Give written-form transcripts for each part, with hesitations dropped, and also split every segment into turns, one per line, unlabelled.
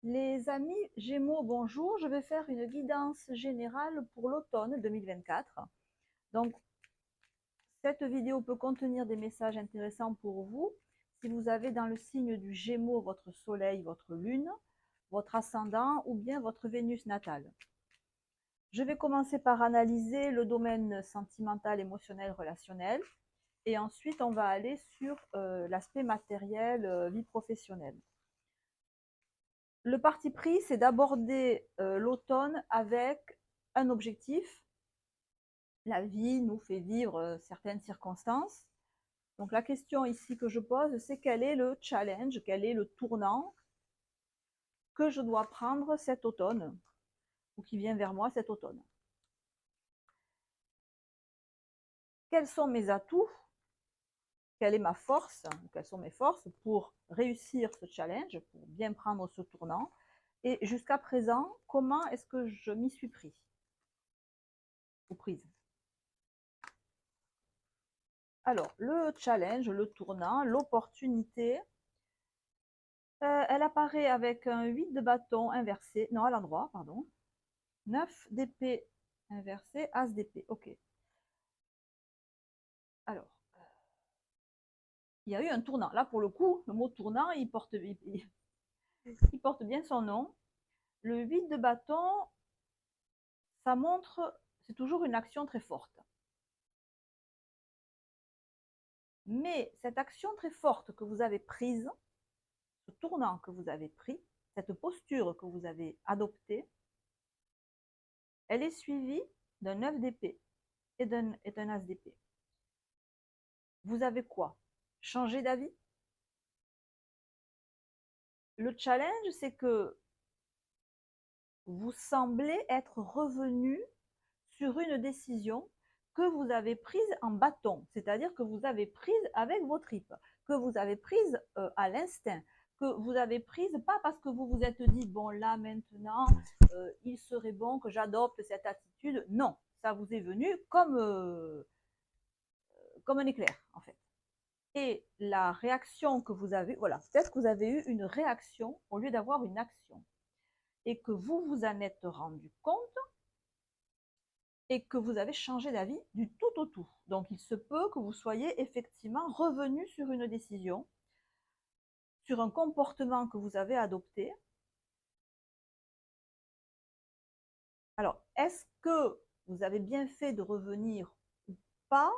Les amis Gémeaux, bonjour. Je vais faire une guidance générale pour l'automne 2024. Donc, cette vidéo peut contenir des messages intéressants pour vous. Si vous avez dans le signe du Gémeaux votre soleil, votre lune, votre ascendant ou bien votre Vénus natale. Je vais commencer par analyser le domaine sentimental, émotionnel, relationnel. Et ensuite, on va aller sur l'aspect matériel, vie professionnelle. Le parti pris, c'est d'aborder l'automne avec un objectif. La vie nous fait vivre certaines circonstances. Donc la question ici que je pose, c'est quel est le challenge, quel est le tournant que je dois prendre cet automne, ou qui vient vers moi cet automne. Quels sont mes atouts? Quelle est ma force? Quelles sont mes forces pour réussir ce challenge, pour bien prendre ce tournant? Et jusqu'à présent, comment est-ce que je m'y suis pris ou prise? Alors, le challenge, le tournant, l'opportunité, elle apparaît avec un 8 de bâton inversé, non, à l'endroit, pardon. 9 d'épée inversé, as d'épée, ok. Alors, il y a eu un tournant. Là, pour le coup, le mot tournant, il porte bien son nom. Le 8 de bâton, ça montre, c'est toujours une action très forte. Mais cette action très forte que vous avez prise, ce tournant que vous avez pris, cette posture que vous avez adoptée, elle est suivie d'un 9 d'épée et d'un as d'épée. Vous avez quoi? Changé d'avis? Le challenge, c'est que vous semblez être revenu sur une décision que vous avez prise en bâton, c'est-à-dire que vous avez prise avec vos tripes, que vous avez prise à l'instinct, que vous avez prise pas parce que vous vous êtes dit, bon là maintenant, il serait bon que j'adopte cette attitude. Non, ça vous est venu comme un éclair, en fait. Et la réaction que vous avez, voilà, peut-être que vous avez eu une réaction au lieu d'avoir une action. Et que vous vous en êtes rendu compte et que vous avez changé d'avis du tout au tout. Donc il se peut que vous soyez effectivement revenu sur une décision, sur un comportement que vous avez adopté. Alors, est-ce que vous avez bien fait de revenir ou pas?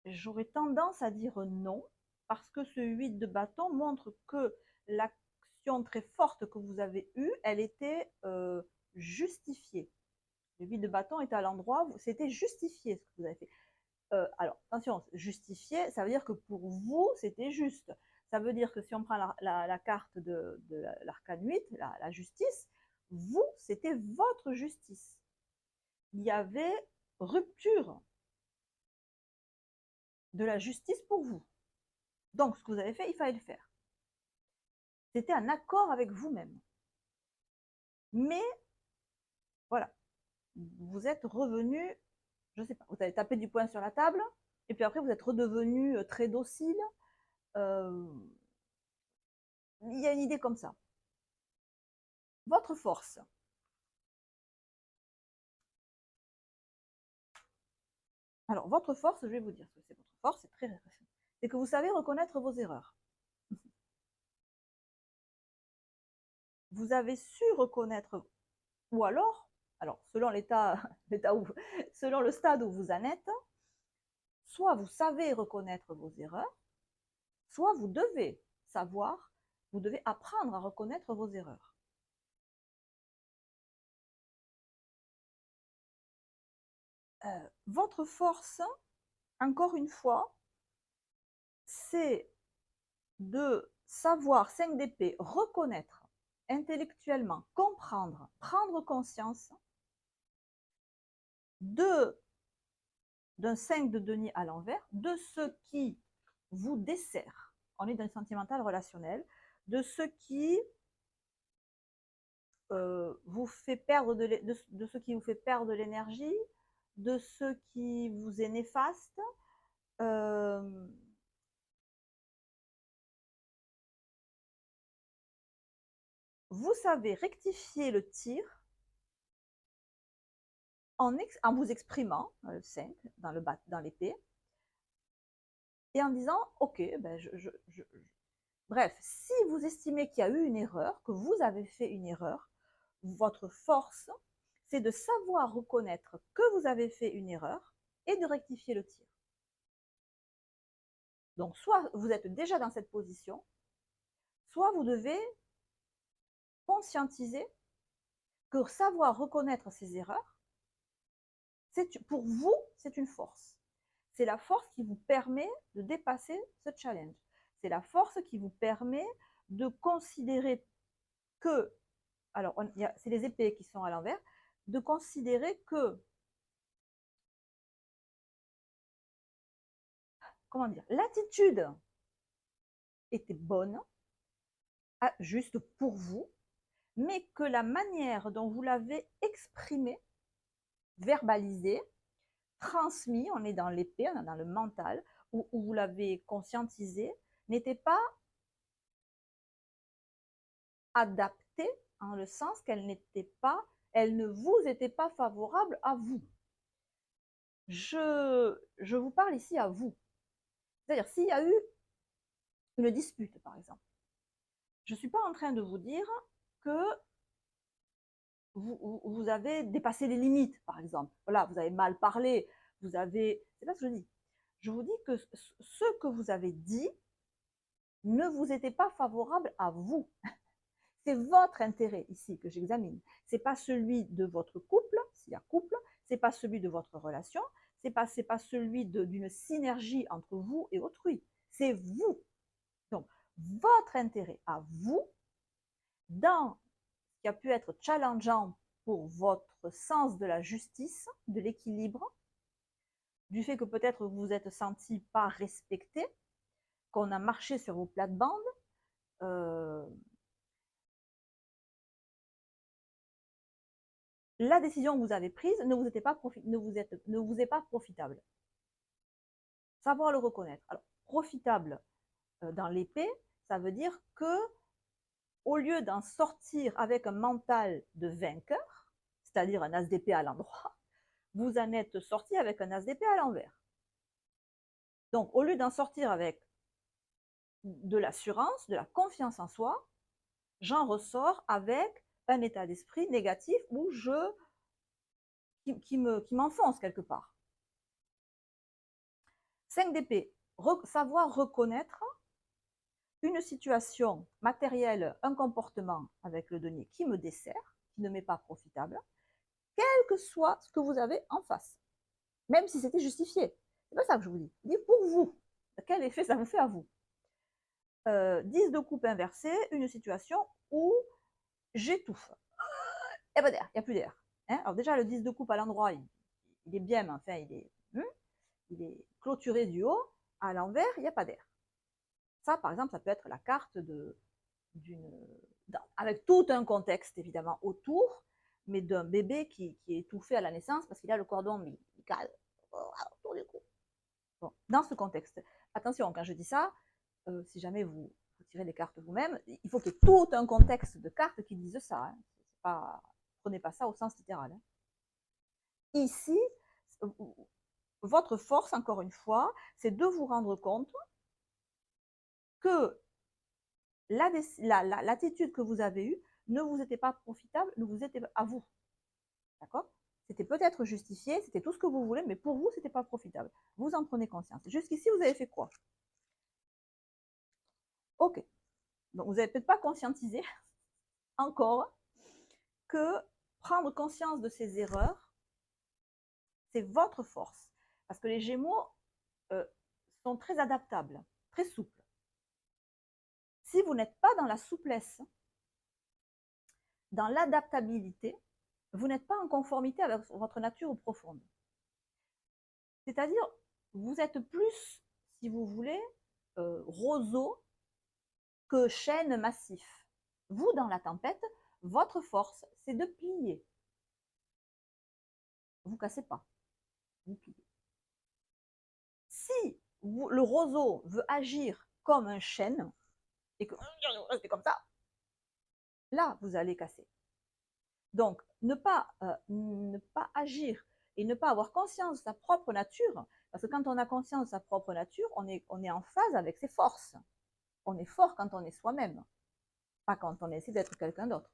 J'aurais tendance à dire non, parce que ce 8 de bâton montre que l'action très forte que vous avez eue, elle était justifiée. Le 8 de bâton était à l'endroit, c'était justifié ce que vous avez fait. Alors, attention, justifié, ça veut dire que pour vous, c'était juste. Ça veut dire que si on prend la carte de l'arcane 8, la justice, vous, c'était votre justice. Il y avait rupture de la justice pour vous. Donc, ce que vous avez fait, il fallait le faire. C'était un accord avec vous-même. Mais, voilà, vous êtes revenu, je ne sais pas, vous avez tapé du poing sur la table, et puis après, vous êtes redevenu très docile. Il y a une idée comme ça. Votre force. Alors, votre force, je vais vous dire ce que c'est votre force, c'est que vous savez reconnaître vos erreurs. Vous avez su reconnaître, ou alors selon l'état selon le stade où vous en êtes, soit vous savez reconnaître vos erreurs, soit vous devez savoir, vous devez apprendre à reconnaître vos erreurs. Votre force, encore une fois, c'est de savoir, 5 d'épée, reconnaître intellectuellement, comprendre, prendre conscience d'un 5 de denier à l'envers, de ce qui vous dessert, on est dans le sentimental relationnel, de ce qui vous fait perdre de ce qui vous fait perdre de l'énergie, de ce qui vous est néfaste, vous savez rectifier le tir en vous exprimant, dans le 5, dans l'épée, et en disant, ok, ben bref, si vous estimez qu'il y a eu une erreur, que vous avez fait une erreur, votre force, c'est de savoir reconnaître que vous avez fait une erreur et de rectifier le tir. Donc, soit vous êtes déjà dans cette position, soit vous devez conscientiser que savoir reconnaître ses erreurs, pour vous, c'est une force. C'est la force qui vous permet de dépasser ce challenge. C'est la force qui vous permet de considérer que, alors c'est les épées qui sont à l'envers, de considérer que, comment dire, l'attitude était bonne, juste pour vous, mais que la manière dont vous l'avez exprimé, verbalisé, transmis, on est dans l'épée, on est dans le mental, où vous l'avez conscientisé, n'était pas adaptée en le sens qu'elle n'était pas, elle ne vous était pas favorable à vous. Je vous parle ici à vous. C'est-à-dire, s'il y a eu une dispute, par exemple, je ne suis pas en train de vous dire que vous avez dépassé les limites, par exemple. Voilà, vous avez mal parlé, vous avez... C'est pas ce que je dis. Je vous dis que ce que vous avez dit ne vous était pas favorable à vous. C'est votre intérêt ici que j'examine. Ce n'est pas celui de votre couple, s'il y a couple, ce n'est pas celui de votre relation, ce n'est pas celui d'une synergie entre vous et autrui. C'est vous. Donc, votre intérêt à vous, dans ce qui a pu être challengeant pour votre sens de la justice, de l'équilibre, du fait que peut-être vous vous êtes senti pas respecté, qu'on a marché sur vos plates-bandes, la décision que vous avez prise ne vous est pas profitable. Savoir le reconnaître. Alors, profitable dans l'épée, ça veut dire que au lieu d'en sortir avec un mental de vainqueur, c'est-à-dire un as d'épée à l'endroit, vous en êtes sorti avec un as d'épée à l'envers. Donc, au lieu d'en sortir avec de l'assurance, de la confiance en soi, j'en ressors avec un état d'esprit négatif où qui m'enfonce quelque part. 5 d'épée, savoir reconnaître une situation matérielle, un comportement avec le denier qui me dessert, qui ne m'est pas profitable, quel que soit ce que vous avez en face, même si c'était justifié. C'est pas ça que je vous dis. Je dis pour vous, quel effet ça vous fait à vous. 10 de coupe inversé, une situation où j'étouffe. Il n'y a pas d'air, il n'y a plus d'air. Hein, alors déjà, le 10 de coupe à l'endroit, il est bien, mais enfin, il est clôturé du haut. À l'envers, il n'y a pas d'air. Ça, par exemple, ça peut être la carte avec tout un contexte, évidemment, autour, mais d'un bébé qui est étouffé à la naissance parce qu'il a le cordon ombilical autour du cou. Bon, dans ce contexte, attention, quand je dis ça, si jamais vous tirez les cartes vous-même, il faut qu'il y ait tout un contexte de cartes qui disent ça. Hein. Prenez pas ça au sens littéral. Hein. Ici, votre force, encore une fois, c'est de vous rendre compte que l'attitude que vous avez eue ne vous était pas profitable, ne vous était à vous. D'accord? C'était peut-être justifié, c'était tout ce que vous voulez, mais pour vous, ce n'était pas profitable. Vous en prenez conscience. Jusqu'ici, vous avez fait quoi? Ok. Donc, vous n'avez peut-être pas conscientisé encore que prendre conscience de ces erreurs, c'est votre force. Parce que les Gémeaux sont très adaptables, très souples. Si vous n'êtes pas dans la souplesse, dans l'adaptabilité, vous n'êtes pas en conformité avec votre nature profonde. C'est-à-dire, vous êtes plus, si vous voulez, roseau que chêne massif. Vous, dans la tempête, votre force, c'est de plier. Vous ne cassez pas, vous pliez. Si le roseau veut agir comme un chêne, et que c'est comme ça, là, vous allez casser. Donc, ne pas agir et ne pas avoir conscience de sa propre nature, parce que quand on a conscience de sa propre nature, on est en phase avec ses forces. On est fort quand on est soi-même, pas quand on essaie d'être quelqu'un d'autre,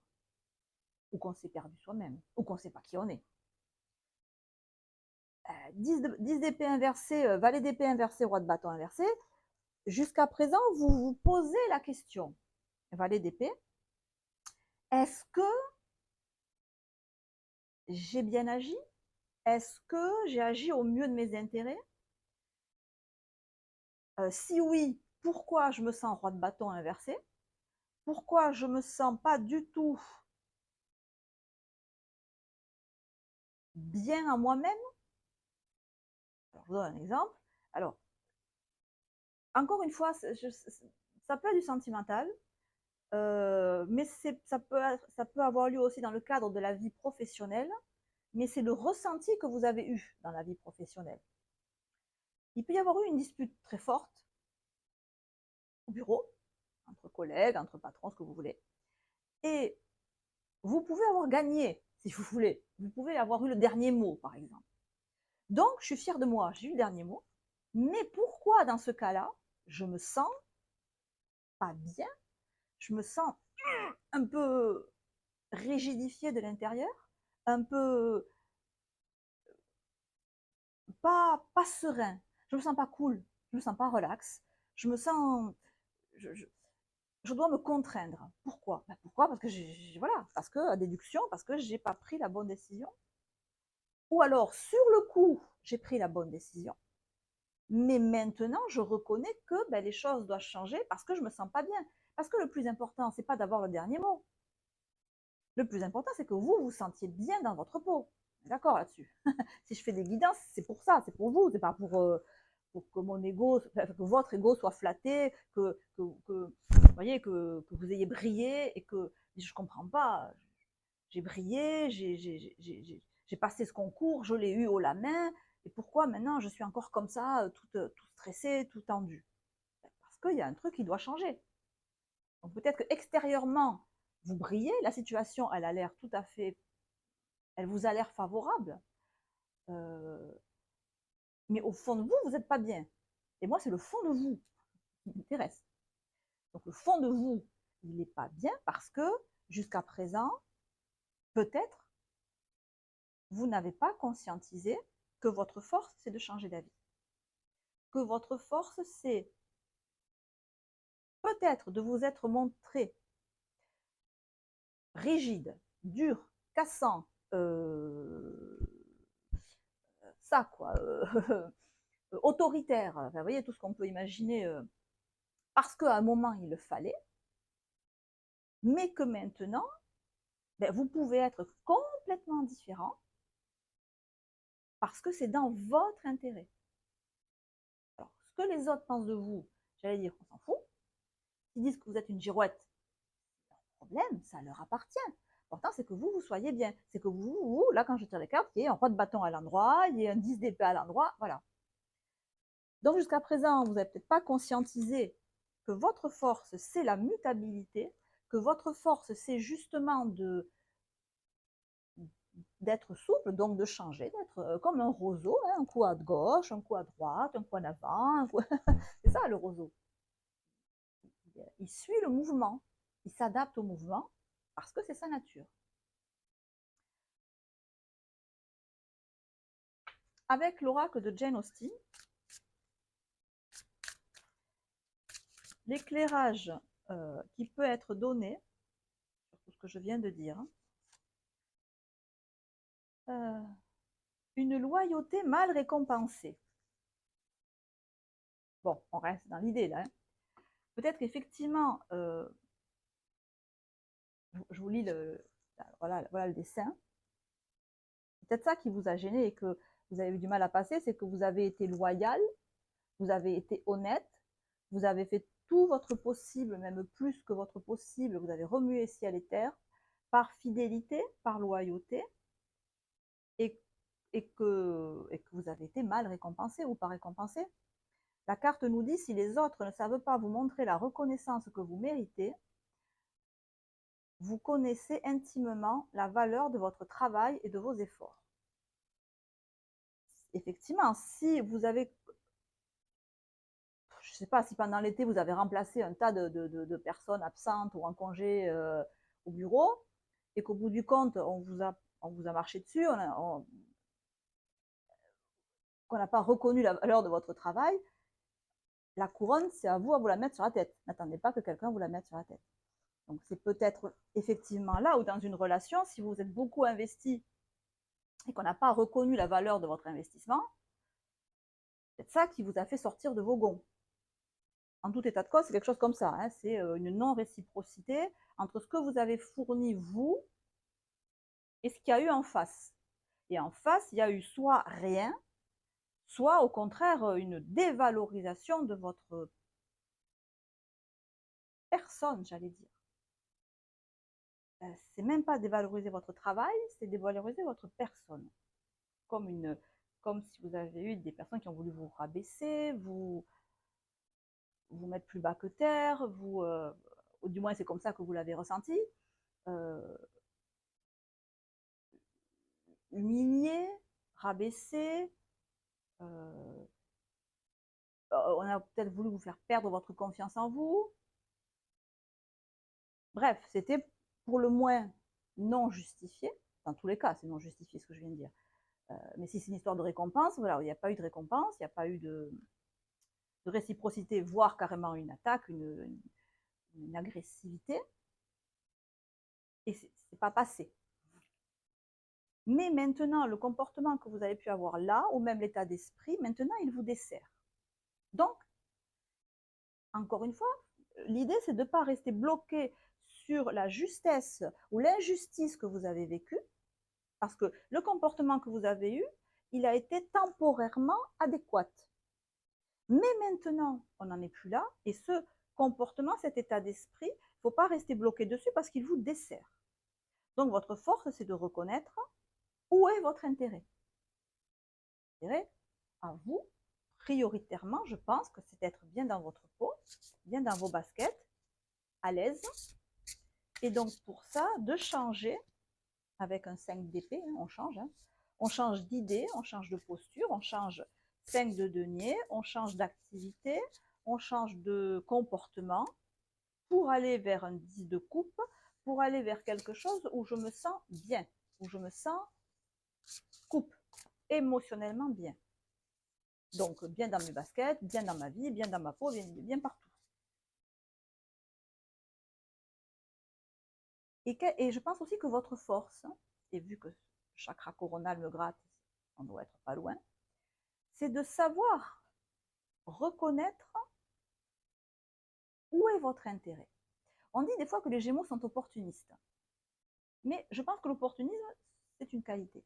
ou qu'on s'est perdu soi-même, ou qu'on ne sait pas qui on est. 10 d'épée inversée, valet d'épée inversé, roi de bâton inversé. Jusqu'à présent, vous vous posez la question, valet d'épée, est-ce que j'ai bien agi? Est-ce que j'ai agi au mieux de mes intérêts? Si oui, pourquoi je me sens roi de bâton inversé? Pourquoi je me sens pas du tout bien à moi-même? Je vous donne un exemple. Alors, encore une fois, ça peut être du sentimental, mais ça peut avoir lieu aussi dans le cadre de la vie professionnelle, mais c'est le ressenti que vous avez eu dans la vie professionnelle. Il peut y avoir eu une dispute très forte au bureau, entre collègues, entre patrons, ce que vous voulez, et vous pouvez avoir gagné, si vous voulez. Vous pouvez avoir eu le dernier mot, par exemple. Donc, je suis fière de moi, j'ai eu le dernier mot, mais pourquoi dans ce cas-là, je me sens pas bien, je me sens un peu rigidifiée de l'intérieur, un peu pas serein, je me sens pas cool, je me sens pas relax, je me sens, je dois me contraindre. Pourquoi? Ben pourquoi? Parce que voilà, parce que à déduction, parce que j'ai pas pris la bonne décision. Ou alors, sur le coup, j'ai pris la bonne décision, mais maintenant, je reconnais que ben, les choses doivent changer parce que je me sens pas bien. Parce que le plus important, c'est pas d'avoir le dernier mot. Le plus important, c'est que vous vous sentiez bien dans votre peau. D'accord là-dessus. Si je fais des guidances, c'est pour ça, c'est pour vous, c'est pas pour que mon ego, que votre ego soit flatté, que voyez, que vous ayez brillé et que je comprends pas. J'ai brillé, j'ai passé ce concours, je l'ai eu haut la main, et pourquoi maintenant je suis encore comme ça, tout stressé, tout tendu? Parce qu'il y a un truc qui doit changer. Donc peut-être que extérieurement, vous brillez, la situation, elle a l'air tout à fait, elle vous a l'air favorable, euh, mais au fond de vous, vous n'êtes pas bien. Et moi, c'est le fond de vous qui m'intéresse. Donc le fond de vous, il n'est pas bien parce que jusqu'à présent, peut-être, vous n'avez pas conscientisé que votre force, c'est de changer d'avis. Que votre force, c'est peut-être de vous être montré rigide, dur, cassant, ça quoi, autoritaire, enfin, vous voyez tout ce qu'on peut imaginer, parce qu'à un moment il le fallait, mais que maintenant, ben, vous pouvez être complètement différent parce que c'est dans votre intérêt. Alors, ce que les autres pensent de vous, j'allais dire qu'on s'en fout. S'ils disent que vous êtes une girouette, problème, ça leur appartient. L'important, c'est que vous soyez bien. C'est que vous, là, quand je tire les cartes, il y ait un roi de bâton à l'endroit, il y ait un 10 d'épée à l'endroit, voilà. Donc, jusqu'à présent, vous n'avez peut-être pas conscientisé que votre force, c'est la mutabilité, que votre force, c'est justement d'être souple, donc de changer, d'être comme un roseau, hein, un coup à gauche, un coup à droite, un coup en avant. C'est ça le roseau. Il suit le mouvement, il s'adapte au mouvement parce que c'est sa nature. Avec l'oracle de Jane Austen, l'éclairage qui peut être donné sur tout ce que je viens de dire, une loyauté mal récompensée. Bon, on reste dans l'idée là. Hein. Peut-être qu'effectivement, je vous lis voilà le dessin. Peut-être ça qui vous a gêné et que vous avez eu du mal à passer, c'est que vous avez été loyal, vous avez été honnête, vous avez fait tout votre possible, même plus que votre possible, vous avez remué ciel et terre, par fidélité, par loyauté, et que vous avez été mal récompensé ou pas récompensé. La carte nous dit, si les autres ne savent pas vous montrer la reconnaissance que vous méritez, vous connaissez intimement la valeur de votre travail et de vos efforts. Effectivement, si vous avez, je ne sais pas, si pendant l'été vous avez remplacé un tas de personnes absentes ou en congé au bureau, et qu'au bout du compte, on vous a marché dessus, qu'on n'a pas reconnu la valeur de votre travail, la couronne, c'est à vous la mettre sur la tête. N'attendez pas que quelqu'un vous la mette sur la tête. Donc c'est peut-être effectivement là où dans une relation, si vous êtes beaucoup investi et qu'on n'a pas reconnu la valeur de votre investissement, c'est ça qui vous a fait sortir de vos gonds. En tout état de cause, c'est quelque chose comme ça. Hein. C'est une non-réciprocité entre ce que vous avez fourni, vous, et ce qu'il y a eu en face. Et en face, il y a eu soit rien, soit au contraire une dévalorisation de votre personne, j'allais dire. C'est même pas dévaloriser votre travail, c'est dévaloriser votre personne. Comme, comme si vous avez eu des personnes qui ont voulu vous rabaisser, vous mettre plus bas que terre, ou du moins c'est comme ça que vous l'avez ressenti, euh, humilier, rabaisser, euh, on a peut-être voulu vous faire perdre votre confiance en vous. Bref, c'était pour le moins non justifié. Dans tous les cas, c'est non justifié ce que je viens de dire. Mais si c'est une histoire de récompense, voilà, il n'y a pas eu de récompense, il n'y a pas eu de réciprocité, voire carrément une attaque, une agressivité, et c'est pas passé. Mais maintenant, le comportement que vous avez pu avoir là, ou même l'état d'esprit, maintenant, il vous dessert. Donc, encore une fois, l'idée, c'est de ne pas rester bloqué sur la justesse ou l'injustice que vous avez vécue, parce que le comportement que vous avez eu, il a été temporairement adéquat. Mais maintenant, on n'en est plus là, et ce comportement, cet état d'esprit, il ne faut pas rester bloqué dessus parce qu'il vous dessert. Donc, votre force, c'est de reconnaître où est votre intérêt. L'intérêt, à vous, prioritairement, je pense que c'est d'être bien dans votre peau, bien dans vos baskets, à l'aise. Et donc, pour ça, de changer avec un 5 d'épée, hein, on change d'idée, on change de posture, on change 5 de denier, on change d'activité, on change de comportement pour aller vers un 10 de coupe, pour aller vers quelque chose où je me sens bien, où je me sens coupe, émotionnellement bien. Donc, bien dans mes baskets, bien dans ma vie, bien dans ma peau, bien, bien partout. Et je pense aussi que votre force, et vu que chakra coronal me gratte, on doit être pas loin, c'est de savoir reconnaître où est votre intérêt. On dit des fois que les Gémeaux sont opportunistes, mais je pense que l'opportunisme, c'est une qualité.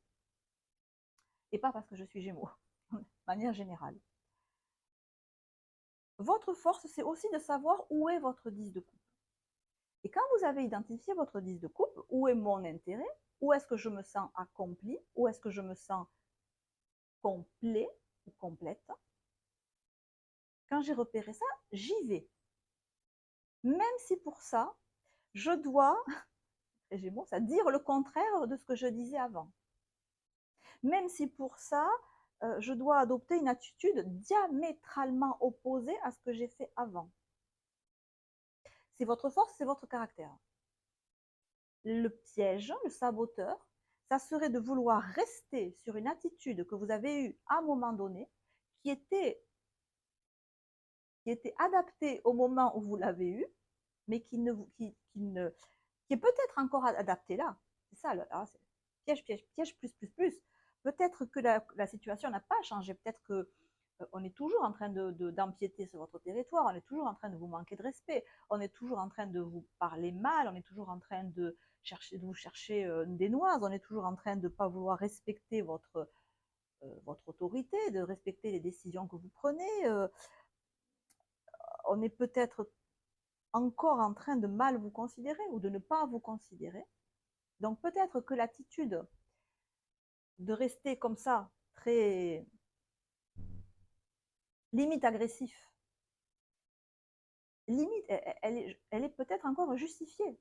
Et pas parce que je suis Gémeaux, de manière générale. Votre force, c'est aussi de savoir où est votre 10 de coupe. Et quand vous avez identifié votre 10 de coupe, où est mon intérêt, où est-ce que je me sens accompli, où est-ce que je me sens complet ou complète, quand j'ai repéré ça, j'y vais. Même si pour ça, je dois, les Gémeaux, ça dire le contraire de ce que je disais avant. Même si pour ça, je dois adopter une attitude diamétralement opposée à ce que j'ai fait avant. C'est votre force, c'est votre caractère. Le piège, le saboteur, ça serait de vouloir rester sur une attitude que vous avez eue à un moment donné, qui était adaptée au moment où vous l'avez eue, mais qui est peut-être encore adaptée là. C'est ça, c'est piège, piège, piège, plus. Peut-être que la situation n'a pas changé, peut-être que on est toujours en train d'empiéter sur votre territoire, on est toujours en train de vous manquer de respect, on est toujours en train de vous parler mal, on est toujours en train de vous chercher des noises, on est toujours en train de ne pas vouloir respecter votre autorité, de respecter les décisions que vous prenez. On est peut-être encore en train de mal vous considérer ou de ne pas vous considérer. Donc peut-être que l'attitude de rester comme ça, très limite agressif, limite, elle est peut-être encore justifiée.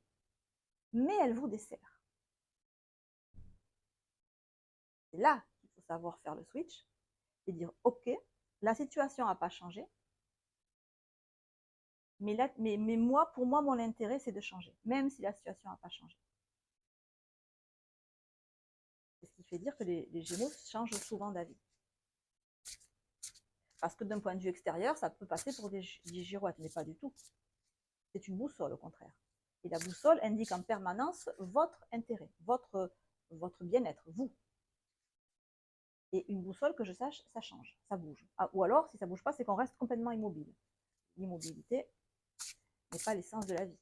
mais elle vous dessert. C'est là qu'il faut savoir faire le switch et dire ok, la situation n'a pas changé, mais moi, pour moi, mon intérêt, c'est de changer, même si la situation n'a pas changé. C'est ce qui fait dire que les Gémeaux changent souvent d'avis. Parce que d'un point de vue extérieur, ça peut passer pour des girouettes, mais pas du tout. C'est une boussole, au contraire. Et la boussole indique en permanence votre intérêt, votre bien-être, vous. Et une boussole, que je sache, ça change, ça bouge. Ah, ou alors, si ça ne bouge pas, c'est qu'on reste complètement immobile. L'immobilité n'est pas l'essence de la vie.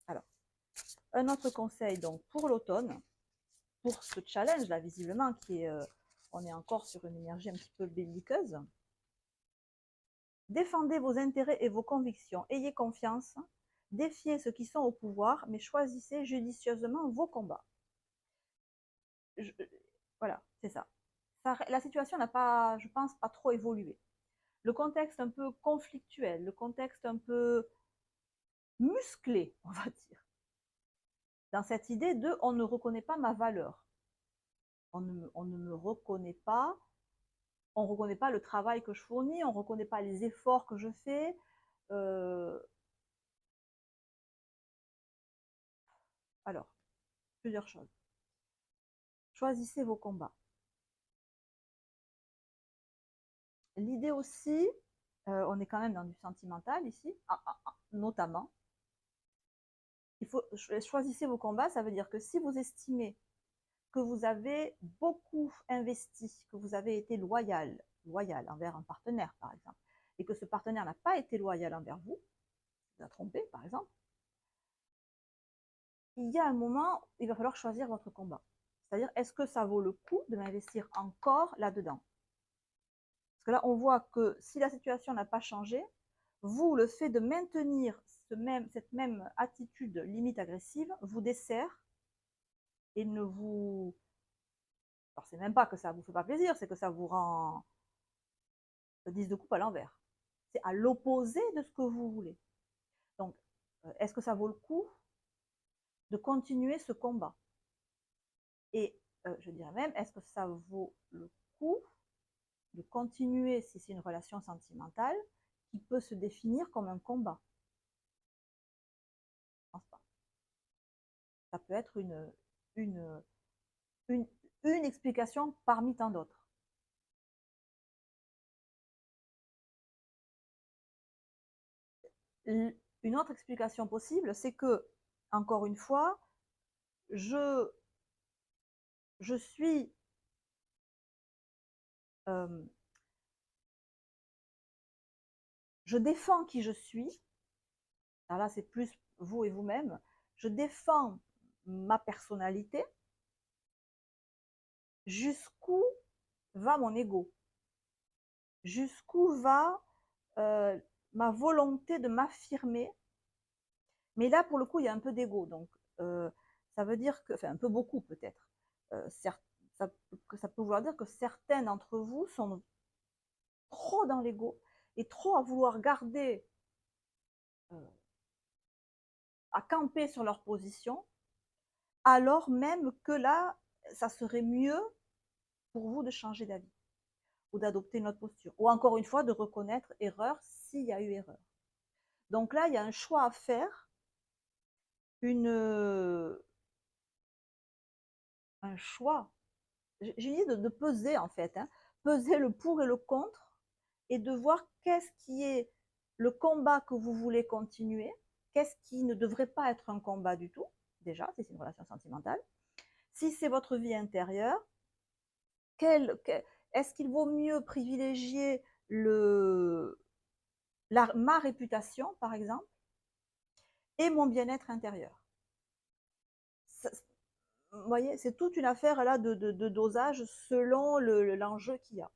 Alors, un autre conseil donc pour l'automne, pour ce challenge-là, visiblement, on est encore sur une énergie un petit peu belliqueuse. Défendez vos intérêts et vos convictions. Ayez confiance. Défiez ceux qui sont au pouvoir, mais choisissez judicieusement vos combats. Voilà, c'est ça. La situation n'a pas, je pense, pas trop évolué. Le contexte un peu conflictuel, le contexte un peu musclé, on va dire. Dans cette idée de on ne reconnaît pas ma valeur. On ne me reconnaît pas. On ne reconnaît pas le travail que je fournis, on ne reconnaît pas les efforts que je fais. Alors, plusieurs choses. Choisissez vos combats. L'idée aussi, on est quand même dans du sentimental ici, notamment. Il faut choisissez vos combats, ça veut dire que si vous estimez que vous avez beaucoup investi, que vous avez été loyal envers un partenaire, par exemple, et que ce partenaire n'a pas été loyal envers vous, vous a trompé, par exemple, il y a un moment, il va falloir choisir votre combat. C'est-à-dire, est-ce que ça vaut le coup de m'investir encore là-dedans? Parce que là, on voit que si la situation n'a pas changé, vous, le fait de maintenir cette même attitude limite agressive vous dessert et ne vous... Alors, c'est même pas que ça vous fait pas plaisir, c'est que ça vous rend 10 de coupe à l'envers. C'est à l'opposé de ce que vous voulez. Donc, est-ce que ça vaut le coup de continuer ce combat? Et je dirais même, est-ce que ça vaut le coup de continuer, si c'est une relation sentimentale, qui peut se définir comme un combat? Je pense pas. Ça peut être une, une, une explication parmi tant d'autres. Une autre explication possible, c'est que, encore une fois, je suis je défends qui je suis. Alors là, c'est plus vous et vous-même. Je défends ma personnalité. Jusqu'où va mon ego? Jusqu'où va ma volonté de m'affirmer? Mais là, pour le coup, il y a un peu d'ego. Donc, ça veut dire que, enfin, un peu beaucoup peut-être. Ça peut vouloir dire que certains d'entre vous sont trop dans l'ego et trop à vouloir garder, à camper sur leur position, alors même que là, ça serait mieux pour vous de changer d'avis ou d'adopter une autre posture. Ou encore une fois, de reconnaître erreur s'il y a eu erreur. Donc là, il y a un choix à faire, un choix. J'ai une idée de peser en fait, hein, peser le pour et le contre et de voir qu'est-ce qui est le combat que vous voulez continuer, qu'est-ce qui ne devrait pas être un combat du tout, déjà, si c'est une relation sentimentale. Si c'est votre vie intérieure, est-ce qu'il vaut mieux privilégier ma réputation, par exemple, et mon bien-être intérieur? Vous voyez, c'est toute une affaire là de dosage selon l'enjeu qu'il y a.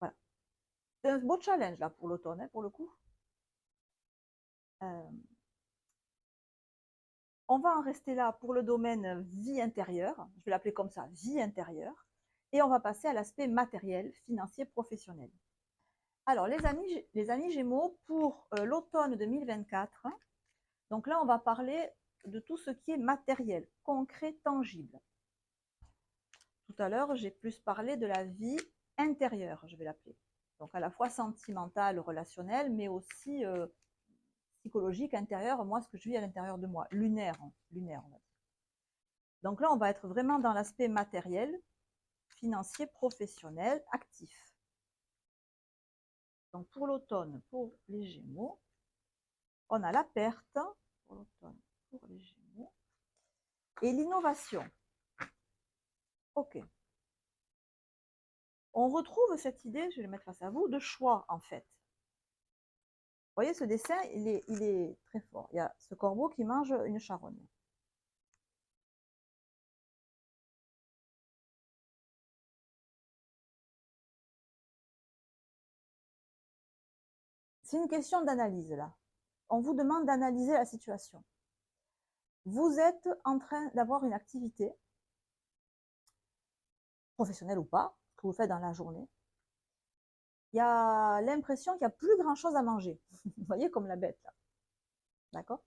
Voilà. C'est un beau challenge là pour l'automne, hein, pour le coup. On va en rester là pour le domaine vie intérieure, je vais l'appeler comme ça, vie intérieure, et on va passer à l'aspect matériel, financier, professionnel. Alors, les amis Gémeaux, pour l'automne 2024, donc là, on va parler de tout ce qui est matériel, concret, tangible. Tout à l'heure, j'ai plus parlé de la vie intérieure, je vais l'appeler. Donc, à la fois sentimentale, relationnelle, mais aussi psychologique, intérieure, moi, ce que je vis à l'intérieur de moi, lunaire, lunaire, on va dire. Donc là, on va être vraiment dans l'aspect matériel, financier, professionnel, actif. Donc pour l'automne, pour les Gémeaux, on a la perte, pour l'automne, pour les Gémeaux, et l'innovation. Ok. On retrouve cette idée, je vais le mettre face à vous, de choix en fait. Vous voyez, ce dessin, il est très fort. Il y a ce corbeau qui mange une charogne. C'est une question d'analyse là. On vous demande d'analyser la situation. Vous êtes en train d'avoir une activité, professionnelle ou pas, ce que vous faites dans la journée. Il y a l'impression qu'il n'y a plus grand chose à manger. Vous voyez, comme la bête là. D'accord?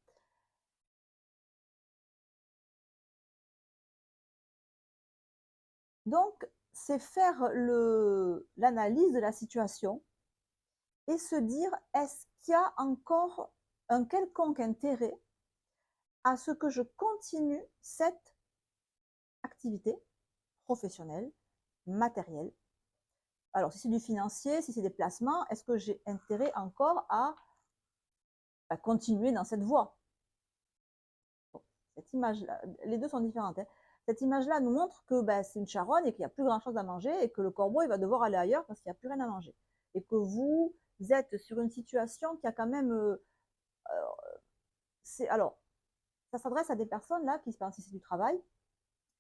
Donc, c'est faire l'analyse de la situation et se dire, est-ce qu'il y a encore un quelconque intérêt à ce que je continue cette activité professionnelle, matérielle? Alors, si c'est du financier, si c'est des placements, est-ce que j'ai intérêt encore à continuer dans cette voie? Bon, cette image-là, les deux sont différentes. Hein. Cette image-là nous montre que c'est une charogne et qu'il n'y a plus grand-chose à manger et que le corbeau il va devoir aller ailleurs parce qu'il n'y a plus rien à manger. Et que vous êtes sur une situation qui a quand même... alors, ça s'adresse à des personnes là, qui, si c'est du travail,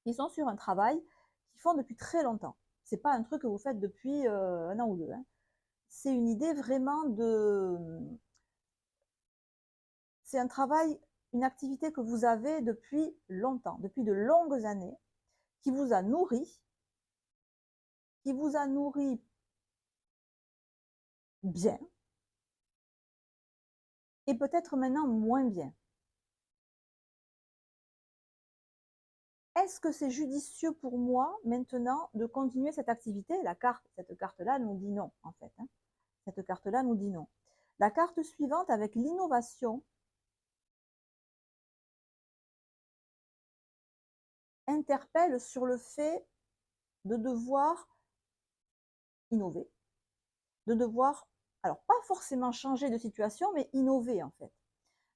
qui sont sur un travail qu'ils font depuis très longtemps. Ce n'est pas un truc que vous faites depuis un an ou deux. Hein. C'est une idée vraiment de... C'est un travail, une activité que vous avez depuis longtemps, depuis de longues années, qui vous a nourri bien et peut-être maintenant moins bien. Est-ce que c'est judicieux pour moi maintenant de continuer cette activité? Cette carte-là nous dit non, en fait. Hein. Cette carte-là nous dit non. La carte suivante, avec l'innovation, interpelle sur le fait de devoir innover, de devoir, alors pas forcément changer de situation, mais innover en fait.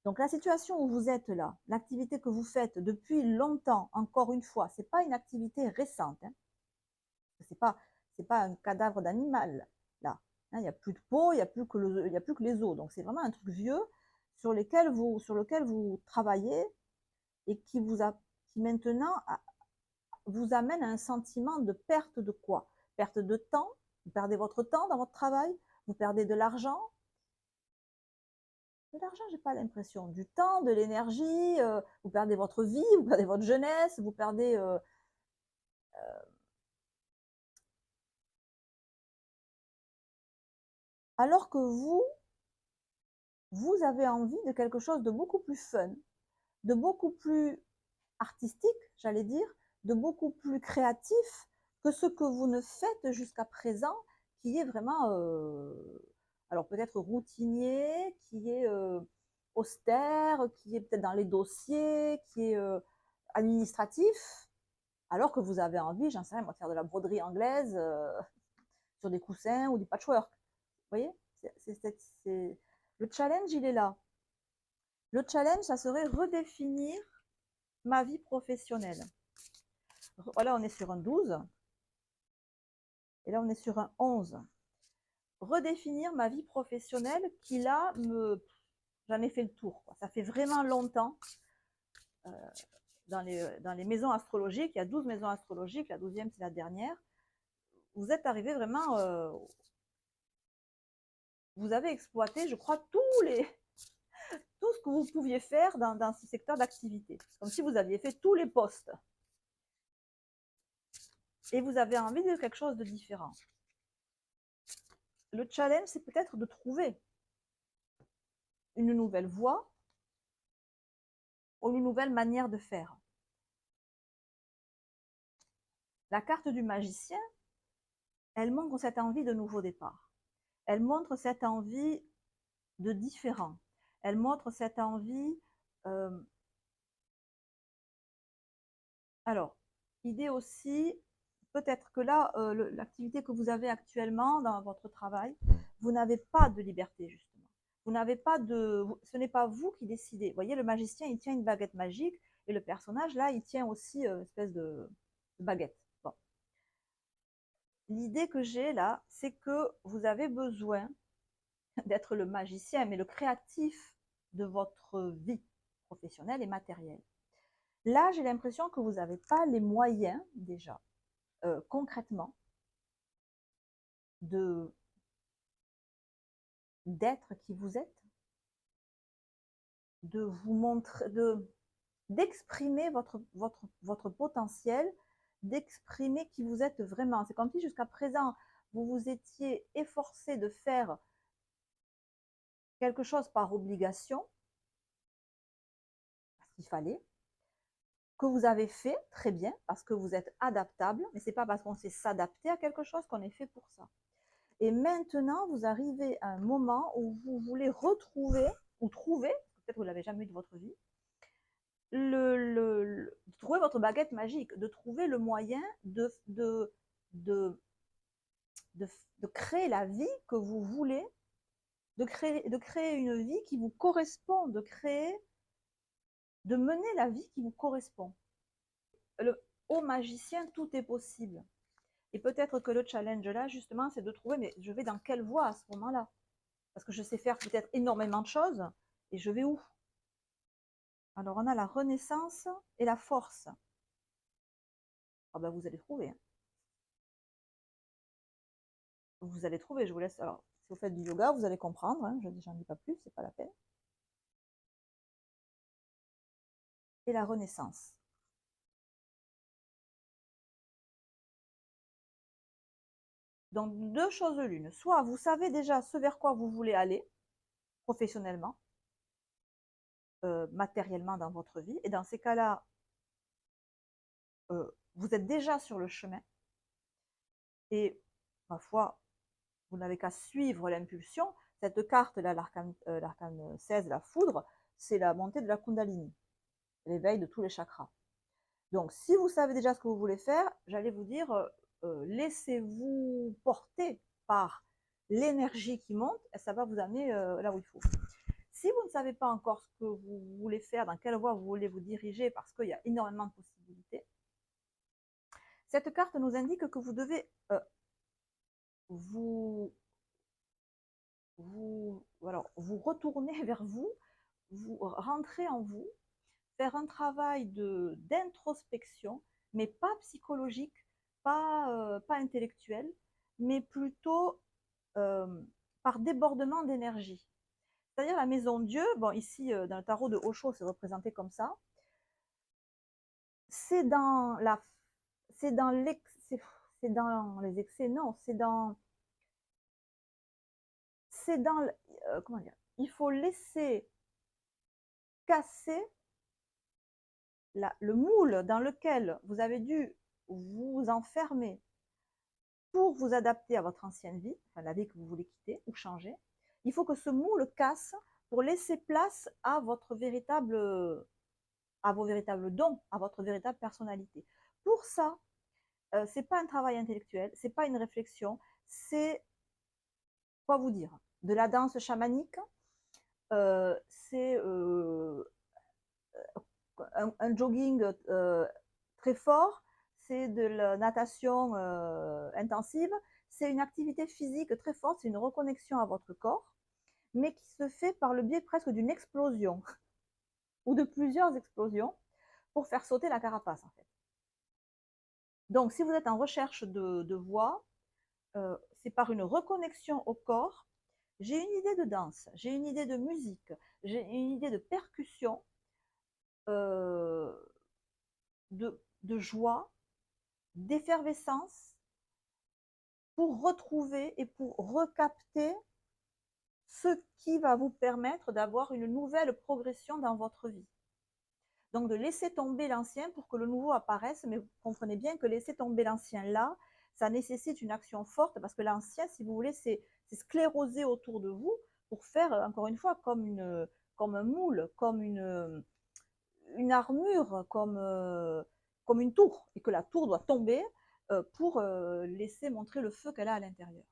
Donc la situation où vous êtes là, l'activité que vous faites depuis longtemps, encore une fois, ce n'est pas une activité récente. Hein. Ce n'est pas un cadavre d'animal là. Hein, il n'y a plus de peau, il n'y a plus que les os. Donc c'est vraiment un truc vieux sur lequel vous travaillez et qui maintenant vous amène à un sentiment de perte de quoi? Perte de temps, vous perdez votre temps dans votre travail, vous perdez de l'argent. De l'argent, j'ai pas l'impression. Du temps, de l'énergie, vous perdez votre vie, vous perdez votre jeunesse, vous perdez... alors que vous avez envie de quelque chose de beaucoup plus fun, de beaucoup plus artistique, j'allais dire, de beaucoup plus créatif que ce que vous ne faites jusqu'à présent, qui est vraiment, alors peut-être routinier, qui est austère, qui est peut-être dans les dossiers, qui est administratif, alors que vous avez envie, j'en sais rien, moi, de faire de la broderie anglaise sur des coussins ou du patchwork. Vous voyez, le challenge, il est là. Le challenge, ça serait redéfinir ma vie professionnelle. Voilà, on est sur un 12. Et là, on est sur un 11. Redéfinir ma vie professionnelle qui, là, j'en ai fait le tour. Quoi. Ça fait vraiment longtemps. Dans les maisons astrologiques, il y a 12 maisons astrologiques. La 12e, c'est la dernière. Vous êtes arrivé vraiment... vous avez exploité, je crois, tout ce que vous pouviez faire dans ce secteur d'activité. Comme si vous aviez fait tous les postes. Et vous avez envie de quelque chose de différent. le challenge, c'est peut-être de trouver une nouvelle voie ou une nouvelle manière de faire. La carte du magicien, elle montre cette envie de nouveau départ. Elle montre cette envie de différent. Elle montre cette envie... alors, idée aussi, peut-être que là, l'activité que vous avez actuellement dans votre travail, vous n'avez pas de liberté, justement. Vous n'avez pas de... Ce n'est pas vous qui décidez. Vous voyez, le magicien, il tient une baguette magique, et le personnage, là, il tient aussi une espèce de baguette. Bon. L'idée que j'ai là, c'est que vous avez besoin d'être le magicien, mais le créatif de votre vie professionnelle et matérielle. Là, j'ai l'impression que vous n'avez pas les moyens, déjà, concrètement, d'être qui vous êtes, de vous montrer, d'exprimer votre potentiel, d'exprimer qui vous êtes vraiment. C'est comme si jusqu'à présent, vous vous étiez efforcé de faire quelque chose par obligation, parce qu'il fallait, que vous avez fait très bien, parce que vous êtes adaptable, mais ce n'est pas parce qu'on sait s'adapter à quelque chose qu'on est fait pour ça. Et maintenant, vous arrivez à un moment où vous voulez retrouver, ou trouver, peut-être que vous ne l'avez jamais eu de votre vie, de trouver votre baguette magique, de trouver le moyen de créer la vie que vous voulez, de créer une vie qui vous correspond, de mener la vie qui vous correspond. Au magicien, tout est possible. Et peut-être que le challenge là, justement, c'est de trouver, mais je vais dans quelle voie à ce moment-là? Parce que je sais faire peut-être énormément de choses, et je vais où? Alors, on a la renaissance et la force. Ah ben, vous allez trouver. Hein. Vous allez trouver, je vous laisse. Alors, si vous faites du yoga, vous allez comprendre. Hein, je n'en dis pas plus, c'est pas la peine. Et la renaissance. Donc, deux choses l'une. Soit vous savez déjà ce vers quoi vous voulez aller, professionnellement, matériellement dans votre vie. Et dans ces cas-là, vous êtes déjà sur le chemin. Et, ma foi, vous n'avez qu'à suivre l'impulsion. Cette carte-là, l'arcane 16, la foudre, c'est la montée de la Kundalini, l'éveil de tous les chakras. Donc, si vous savez déjà ce que vous voulez faire, j'allais vous dire, laissez-vous porter par l'énergie qui monte, et ça va vous amener là où il faut. Si vous ne savez pas encore ce que vous voulez faire, dans quelle voie vous voulez vous diriger, parce qu'il y a énormément de possibilités, cette carte nous indique que vous devez vous retourner vers vous, vous rentrer en vous, faire un travail d'introspection, mais pas psychologique, pas intellectuel, mais plutôt par débordement d'énergie. C'est-à-dire la maison Dieu, bon ici dans le tarot de Osho c'est représenté comme ça, c'est dans les excès, non, comment dire, il faut laisser casser le moule dans lequel vous avez dû vous enfermer pour vous adapter à votre ancienne vie, enfin la vie que vous voulez quitter ou changer. Il faut que ce moule casse pour laisser place à vos véritables dons, à votre véritable personnalité. Pour ça, c'est pas un travail intellectuel, c'est pas une réflexion, c'est quoi vous dire, de la danse chamanique, c'est un jogging très fort, c'est de la natation intensive, c'est une activité physique très forte, c'est une reconnexion à votre corps, mais qui se fait par le biais presque d'une explosion ou de plusieurs explosions pour faire sauter la carapace en fait. Donc si vous êtes en recherche de voix, c'est par une reconnexion au corps. J'ai une idée de danse, j'ai une idée de musique, j'ai une idée de percussion, euh, de joie, d'effervescence, pour retrouver et pour recapter ce qui va vous permettre d'avoir une nouvelle progression dans votre vie. Donc de laisser tomber l'ancien pour que le nouveau apparaisse, mais vous comprenez bien que laisser tomber l'ancien là, ça nécessite une action forte parce que l'ancien, si vous voulez, c'est sclérosé autour de vous pour faire, encore une fois, comme un moule, comme une armure, comme une tour, et que la tour doit tomber pour laisser montrer le feu qu'elle a à l'intérieur.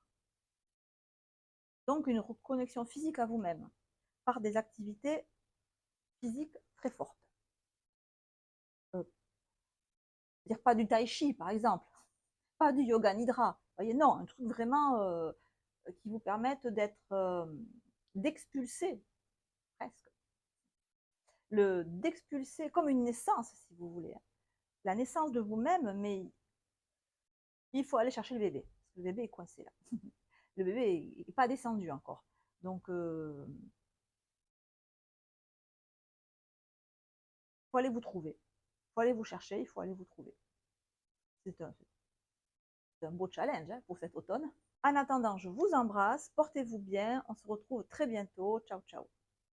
Donc une reconnexion physique à vous-même par des activités physiques très fortes. Dire pas du tai chi, par exemple, pas du yoga nidra. Vous voyez, non, un truc vraiment qui vous permette d'expulser presque, d'expulser comme une naissance, si vous voulez, la naissance de vous-même, mais il faut aller chercher le bébé, parce que le bébé est coincé là. Le bébé n'est pas descendu encore. Donc, il faut aller vous trouver. Il faut aller vous chercher, il faut aller vous trouver. C'est un beau challenge hein, pour cet automne. En attendant, je vous embrasse, portez-vous bien, on se retrouve très bientôt. Ciao, ciao.